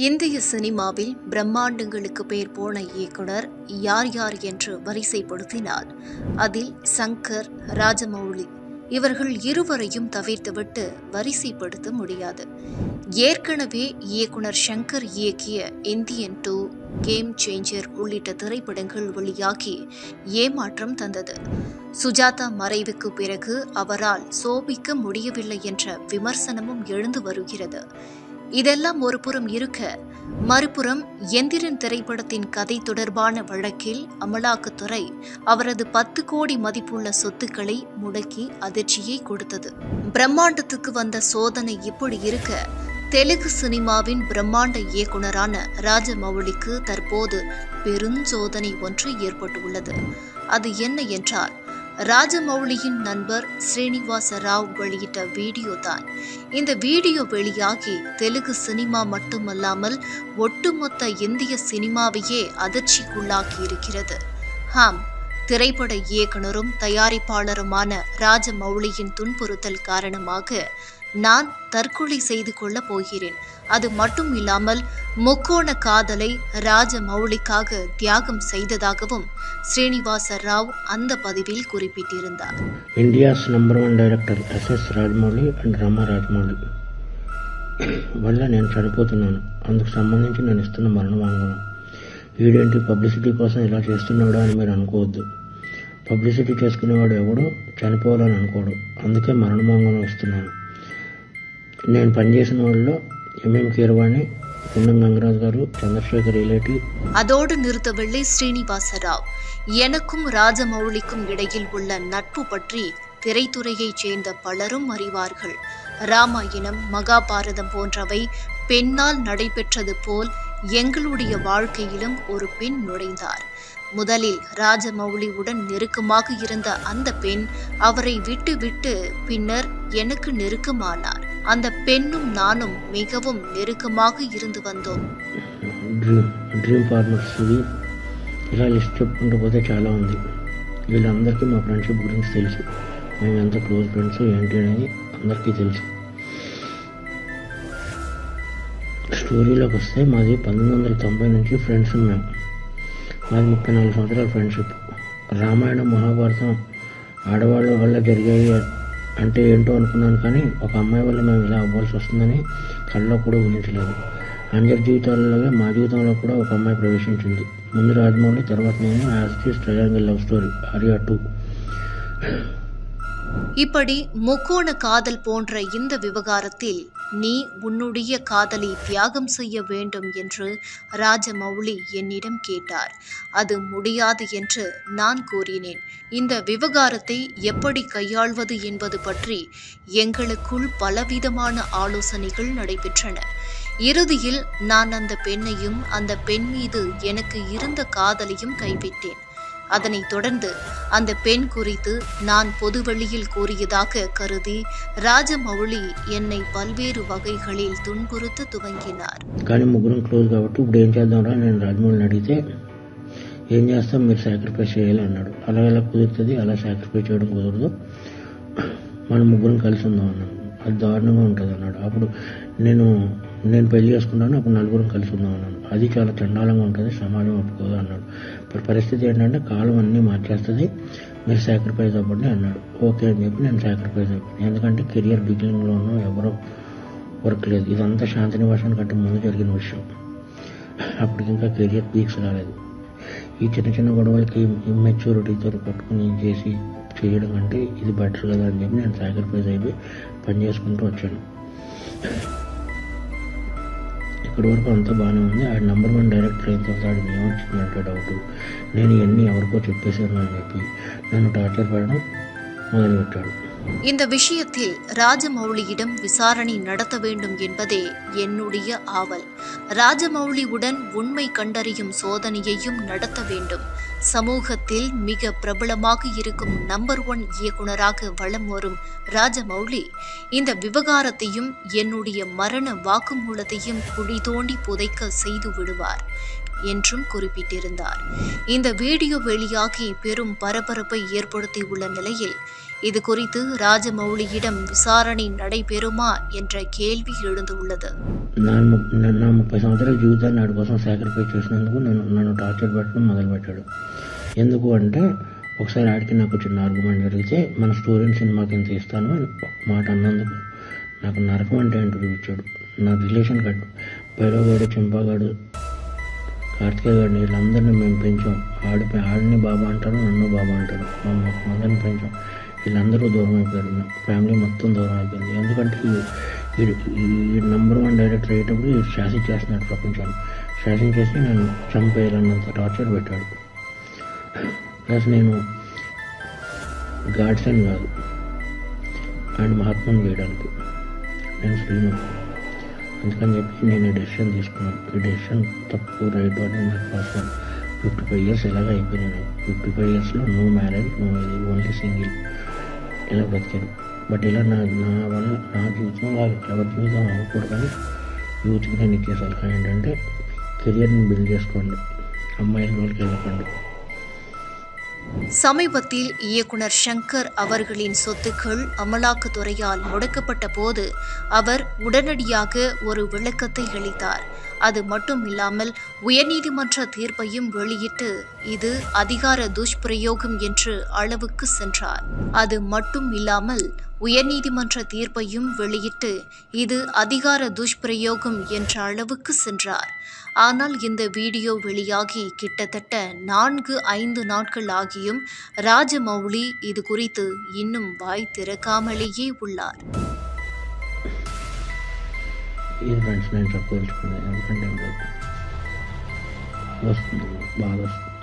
இந்திய சினிமாவில் பிரம்மாண்டங்களுக்கு பேர் போன இயக்குனர் யார் யார் என்று வரிசைப்படுத்தினால் அதில் சங்கர், ராஜமௌலி இவர்கள் இருவரையும் தவிர்த்துவிட்டு வரிசைப்படுத்த முடியாது. ஏற்கனவே இயக்குனர் சங்கர் இயக்கிய இந்தியன் 2, கேம் சேஞ்சர் உள்ளிட்ட திரைப்படங்கள் வெளியாகி ஏமாற்றம் தந்தது. சுஜாதா மறைவுக்கு பிறகு அவரால் சோபிக்க முடியவில்லை என்ற விமர்சனமும் எழுந்து வருகிறது. இதெல்லாம் ஒரு புறம் இருக்க, மறுபுறம் எந்திரன் திரைப்படத்தின் கதை தொடர்பான வழக்கில் அமலாக்கத்துறை அவரது 10 கோடி மதிப்புள்ள சொத்துக்களை முடக்கி அதிர்ச்சியை கொடுத்தது. பிரம்மாண்டத்துக்கு வந்த சோதனை இப்படி இருக்க, தெலுங்கு சினிமாவின் பிரம்மாண்ட இயக்குனரான ராஜமௌலிக்கு தற்போது பெருஞ்சோதனை ஒன்று ஏற்பட்டுள்ளது. அது என்ன என்றால், ராஜமௌலியின் நண்பர் ஸ்ரீனிவாச ராவ் வெளியிட்ட வீடியோ தான். இந்த வீடியோ வெளியாகி தெலுங்கு சினிமா மட்டுமல்லாமல் ஒட்டுமொத்த இந்திய சினிமாவையே அதிர்ச்சிக்குள்ளாக்கி இருக்கிறது. திரைப்பட இயக்குனரும் தயாரிப்பாளருமான ராஜமௌலியின் துன்புறுத்தல் காரணமாக நான் தற்கொலை செய்து கொள்ளப் போகிறேன், அது மட்டும் இல்லாமல் முக்கோண காதலை ராஜமௌலிக்காக தியாகம் செய்ததாகவும் ஸ்ரீனிவாச ராவ் அந்த பதிவில் குறிப்பிட்டிருந்தார். India's number 1 director SS Rajamouli and Rama Rajamouli వల్ల నేను చనిపోతున్నాను. అందుకు సంబంధించి నేను ఇస్తున్న మరణ వాంగ్మూలం. వీడేంటి పబ్లిసిటీ కోసం ఇలా చేస్తున్నాడు అని మీరు అనుకోవద్దు. పబ్లిసిటీ చేసుకునేవాడు ఎవడో చనిపోవాలని అనుకోడు. అందుకే మరణ వాంగ్మూలం ఇస్తున్నాను. నేను పనిచేసిన వాళ్ళలో ఎంఎం కీరవాణి, குண்டம் கங்கராஜ் காரு, சந்திரசேகர் ரிலேட்டிவ். அதோடு நிறுத்தவில்லை ஸ்ரீனிவாச ராவ். எனக்கும் ராஜமௌலிக்கும் இடையில் உள்ள நட்பு பற்றி திரைத்துறையைச் சேர்ந்த பலரும் அறிவார்கள். ராமாயணம், மகாபாரதம் போன்றவை பெண்ணால் நடைபெற்றது போல் எங்களுடைய வாழ்க்கையிலும் ஒரு பெண் நுழைந்தார். முதலில் ராஜமௌலியுடன் நெருக்கமாக இருந்த அந்த பெண் அவரை விட்டு பின்னர் எனக்கு நெருக்கமானார். அந்த பெண்ணும் நானும் மிகவும் நெருக்கமாக இருந்து வந்தோம். డ్రీమ్ పార్ట్నర్స్ ఇలా లిస్ట్ చెప్పుకుంటూ పోతే చాలా ఉంది. వీళ్ళందరికీ మా ఫ్రెండ్షిప్ గురించి తెలుసు. మేము ఎంత క్లోజ్ ఫ్రెండ్స్ ఏంటి అనేది అందరికీ తెలుసు. స్టోరీలోకి వస్తే మాది 1990 నుంచి ఫ్రెండ్స్ ఉన్నాం. మాది 34 సంవత్సరాల ఫ్రెండ్షిప్. రామాయణం, మహాభారతం ఆడవాళ్ళ వల్ల జరిగాయి అంటే ఏంటో అనుకున్నాను, కానీ ఒక అమ్మాయి వల్ల మేము ఇలా అవ్వాల్సి వస్తుందని కళ్ళలో కూడా ఊహించలేదు. అందరి జీవితాలలోనే మా జీవితంలో కూడా ఒక అమ్మాయి ప్రవేశించింది. ముందు రాజమౌళి, తర్వాత నేను. As it is triangle love story, Arya 2. இப்படி முக்கோண காதல் போன்ற இந்த விவகாரத்தில் நீ உன்னுடைய காதலை தியாகம் செய்ய வேண்டும் என்று ராஜமௌலி என்னிடம் கேட்டார். அது முடியாது என்று நான் கூறினேன். இந்த விவகாரத்தை எப்படி கையாள்வது என்பது பற்றி எங்களுக்குள் பலவிதமான ஆலோசனைகள் நடைபெற்றன. இறுதியில் நான் அந்த பெண்ணையும் அந்த பெண் மீது எனக்கு இருந்த காதலையும் கைவிட்டேன். அதனைத் தொடர்ந்து அந்த பெண் குறித்து நான் பொதுவெளியில் கூறியதாக கருதி రాజమౌళి என்னை పల్వేరు వగైகளில் துன்புறுத்த துவங்கினார். కానీ ముగ్గురం క్లోజ్ కాబట్టి ఇప్పుడు ఏం చేద్దాంరా నేను రాజమౌళిని అడిగితే, ఏం చేస్తాం, మీరు సాక్రిఫైస్ చేయాలి అన్నాడు. అలా ఎలా కుదురుతుంది, అలా సాక్రిఫైస్ చేయడం కుదరదు, మనం ముగ్గురం కలిసి ఉందాం అన్నాను. అది దారుణంగా ఉంటుంది అన్నాడు. అప్పుడు నేను పెళ్లి చేసుకున్నాను, అప్పుడు నలుగురం కలిసి ఉందాం అన్నాను. అది చాలా చండాలంగా ఉంటుంది, సమాజం ఒప్పుకోదు అన్నాడు. ఇప్పుడు పరిస్థితి ఏంటంటే కాలం అన్నీ మార్చేస్తుంది, మీరు సాక్రిఫైస్ అవ్వండి అన్నాడు. ఓకే అని చెప్పి నేను సాక్రిఫైస్ అయిపోయాను. ఎందుకంటే కెరియర్ బిగినింగ్లో ఉన్న ఎవరో వర్క్ లేదు. ఇదంతా శాంతినివాసన్ కంటే ముందు జరిగిన విషయం. అప్పటికి ఇంకా కెరియర్ పీక్స్ రాలేదు. ఈ చిన్న గొడవలకి ఇమ్మెచ్యూరిటీతో పట్టుకుని చేయడం కంటే ఇది బెటర్ కదా అని చెప్పి నేను సాక్రిఫైస్ అయిపోయి పని చేసుకుంటూ వచ్చాను. ఇక్కడి వరకు అంతా బాగానే ఉంది. ఆయన నంబర్ 1 డైరెక్టర్ అయిన తర్వాత ఆడికి ఏమొచ్చిందంటే డౌట్, నేను ఇవన్నీ ఎవరికో చెప్పేశాను అని చెప్పి నన్ను టార్చర్ పడడం మొదలుపెట్టాడు. இந்த விஷயத்தில் ராஜமௌலியிடம் விசாரணை நடத்த வேண்டும் என்பதே என்னுடைய ஆவல். ராஜமௌலியுடன் உண்மை கண்டறியும் சோதனையையும் நடத்த வேண்டும். சமூகத்தில் மிக பிரபலமாக இருக்கும் நம்பர் 1 இயக்குனராக வலம் வரும் ராஜமௌலி இந்த விவகாரத்தையும் என்னுடைய மரண வாக்குமூலத்தையும் குழி தோண்டி புதைக்க செய்து விடுவார் என்றும் குறிப்பிட்டிருந்தார். இந்த வீடியோ வெளியாகி பெரும் பரபரப்பை ஏற்படுத்தியுள்ள நிலையில் இது குறித்து ராஜமௌலியிடம் விசாரணை நடைபெறுமா என்ற కేల్వి எழுந்துள்ளது. నా 30 సంవత్సరాల జీవితాన్ని వాడి కోసం సాక్రిఫైస్ చేసినందుకు నన్ను టార్చర్ పెట్టడం మొదలుపెట్టాడు. ఎందుకు అంటే ఒకసారి ఆడికి నాకు చిన్న ఆర్గ్యుమెంట్ జరిగితే మన స్టోరీని సినిమాకి ఇంత ఇస్తాను అని ఒక మాట అన్నందుకు నాకు నరకం అంటే ఏంటో చూపించాడు. నా రిలేషన్ కట్టు పైలోగాడు, చెంపాగాడు, కార్తికేయ గారిని వీళ్ళందరినీ మేము పెంచాం. ఆడిని బాబా అంటారు, నన్ను బాబా అంటారు. మా మదర్ని పెంచాం. వీళ్ళందరూ దూరం అయిపోయారు. ఫ్యామిలీ మొత్తం దూరం అయిపోయింది. ఎందుకంటే ఈ #1 డైరెక్టర్ అయ్యేటప్పుడు ఈ శాసించేస్తున్నాడు ప్రపంచాన్ని. శాసించేసి నన్ను చంపేయాలన్నంత టార్చర్ పెట్టాడు. ప్లస్ నేను గాడ్సన్ కాదు, ఆయన మహాత్మను చేయడానికి నేను శ్రీను. అందుకని చెప్పి నేను ఈ డెసిషన్ తీసుకున్నాను. ఈ డెసిషన్ తప్పు రైట్ అని నాకు పర్సనల్ 55 years ఎలాగ అయిపోయినాయి. నాకు 55 yearsలో నో మ్యారేజ్, నో ఇది, ఓన్లీ సింగిల్ ఇలా బతికాను. బట్ ఇలా నా వల్ల నా జీవితం ఎవరి జీవితం అవ్వకూడదు. కానీ యూత్కి నేను ఇచ్చే సలహా ఏంటంటే కెరియర్ని బిల్డ్ చేసుకోండి, అమ్మాయిల రోజుకి వెళ్ళకండి. சமீபத்தில் இயக்குனர் ஷங்கர் அவர்களின் சொத்துக்கள் அமலாக்கத்துறையால் முடக்கப்பட்ட போது அவர் உடனடியாக ஒரு விளக்கத்தை அளித்தார். அது மட்டும் இல்லாமல் உயர்நீதிமன்ற தீர்ப்பையும் வெளியிட்டு இது அதிகார துஷ்பிரயோகம் என்று அளவுக்கு சென்றார். அது மட்டும் இல்லாமல் உயர்நீதிமன்ற தீர்ப்பையும் வெளியிட்டு இது அதிகார துஷ்பிரயோகம் என்ற அளவுக்கு சென்றார். ஆனால் இந்த வீடியோ வெளியாகி கிட்டத்தட்ட 4-5 நாட்கள் ஆகியும் ராஜமௌலி இது குறித்து இன்னும் வாய் திறக்காமலேயே உள்ளார். ఇది ఫ్రెండ్స్ నేను చెప్పదలుచుకున్నాను. ఎందుకంటే వస్తుంది, బాధ వస్తుంది.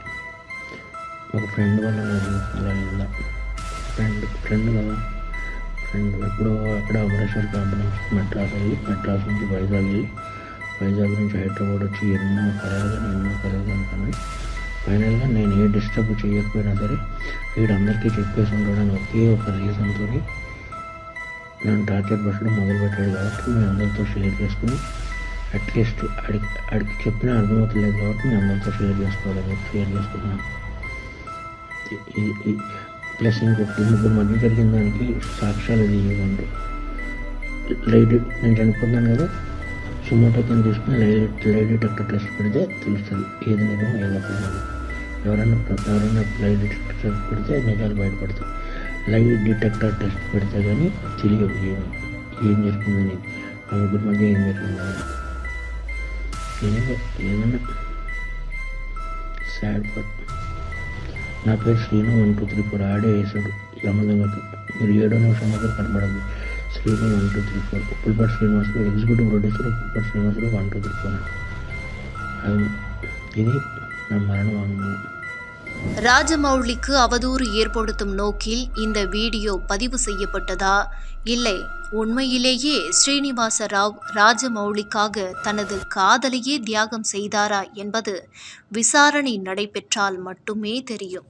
ఒక ఫ్రెండ్ వల్ల నా జీవితంలో అయిందా, ఫ్రెండ్ కదా, ఫ్రెండ్ ఎప్పుడో అక్కడ అమరేశ్వర్ క్యాంప్ నుంచి మెడ్రాస్ నుంచి వైజాగ్ నుంచి హైదరాబాద్ వచ్చి ఎన్నో కలలు అనుకున్నాను. ఫైనల్గా నేను ఏ డిస్టర్బ్ చేయకపోయినా సరే వీడందరికీ చెప్పేసి ఉండడానికి ఒకే ఒక రీజన్తో నన్ను టార్చర్ పెట్టడం మొదలుపెట్టాడు. కాబట్టి మేము అందరితో షేర్ చేసుకుని అట్లీస్ట్ ఆడికి చెప్పినా అర్థమవుతలేదు కాబట్టి మేము అందరితో షేర్ చేసుకున్నాను. ప్లస్ ఇంకొకటి ముగ్గురు మధ్య జరిగిన దానికి సాక్ష్యాలు అది ఇవ్వండి. నేను చనిపోతున్నాను కదా, సుమోటో కింద తీసుకుని లై డిటెక్టర్ టెస్ట్ పెడితే తెలుస్తుంది ఏది నిజం ఏది అబద్ధం. ఎవరైనా లై డిటెక్టర్ టెస్ట్ పెడితే నిజాలు బయటపడతాయి. లై డిటెక్టర్ టెస్ట్ పెడితే కానీ తెలియదు ఏం జరిగిందని, ఆ ముగ్గురు మధ్య ఏం జరిగిందని. ఏదైనా సాడ్ పార్ట్. నా పేరు శ్రీను 1 2 3 4 ఆడే వేసాడు యమదొంగకి. మీరు 7వ నిమిషం దగ్గర కనబడదు. శ్రీను 1 2 3 4 ఉప్పులపాటి శ్రీనివాసరావు ఎగ్జిక్యూటివ్ ప్రొడ్యూసర్, ఉప్పులపాటి శ్రీనివాసరావు 1 2 3 4 అది. ఇది నా మరణ వాంగ్మూలం. ராஜமௌலிக்கு அவதூறு ஏற்படுத்தும் நோக்கில் இந்த வீடியோ பதிவு செய்யப்பட்டதா, இல்லை உண்மையிலேயே ஸ்ரீனிவாச ராவ் ராஜமௌலிக்காக தனது காதலையே தியாகம் செய்தாரா என்பது விசாரணை நடைபெற்றால் மட்டுமே தெரியும்.